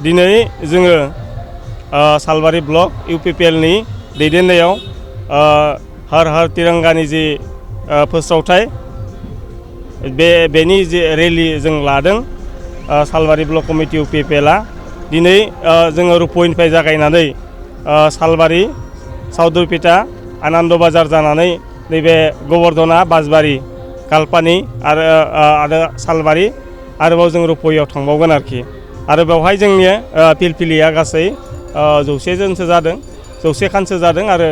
दिनै जोङो सालबारि block UPPL नि दैदेननायाव हर हर तिरंगानि जि फोसावथाय बेनि जे रेलि जों लादों सालबारि ब्लक कमिटि UPPL आ दिनै जोङो रुप'निफ्राय जागायनानै सालबारि साउदुरपेटा आनन्द बाजार जानानै नैबे गोवर्धना बासबारि कालपानि आरो सालबारि आरोबाव जों रुप'याव थांबावगोन आरोखि आरो बेवहाय जोंनि फिलफिलिया गासै 100 जनसो जादों 100 खानसो जादों आरो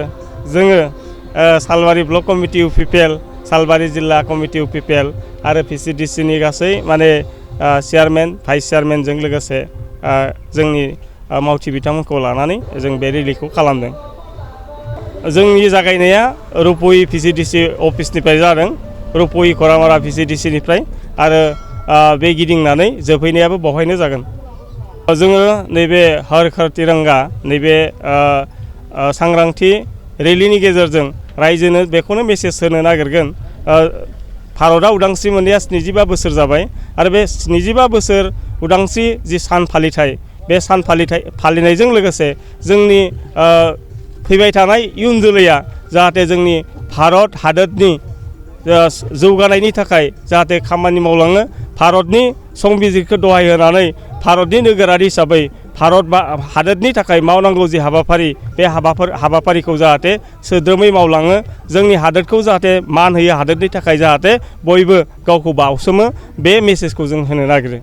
जोङो सालबारि ब्लक कमिटि UPPL सालबारि जिल्ला कमिटि UPPL आरो PCDC नि गासै माने चेयारमेन भाइस चेयारमेनजों लोगोसे जोंनि मावथि बिथांमोनखौ लानानै जों बे रेलिखौ खालामदों। जोंनि जागायनाया रुप'इ PCDC अफिसनिफ्राय जादों रुप'इ खरामारा PCDC निफ्राय आरो बे गिदिंनानै जोबहैनायाबो बेवहायनो जागोन। जोङो नैबे हर हर तिरंगा नैबे सांग्रांथि रेलिनि गेजेरजों रायजोनो बेखौनो मेसेज होनो नागिरगोन भारतआ उदांस्रि मोननाया 75 बोसोर जाबाय आरो बे 75 बोसोर उदांस्रि जि सान फालिथाय बे सान फालिनायजों लोगोसे जोंनि फैबाय थानाय इयुन जोलैया जाहाथे जोंनि भारत हादोरनि जौगानायनि थाखाय जाहाथे खामानि मावलाङो भारतनि संबिजिरखौ दहाय होनानै भारतनि नोगोरारि हिसाबै भारत हादोरनि थाखाय मावनांगौ जि हाबाफारि बे हाबाफारिखौ जाहाथे सोद्रोमै मावलाङो जोंनि हादोरखौ जाहाथे मान होयो हादोरनि थाखाय जाहाथे बयबो गावखौ बावसोमो बे मेसेजखौ जों होनो नागिरो।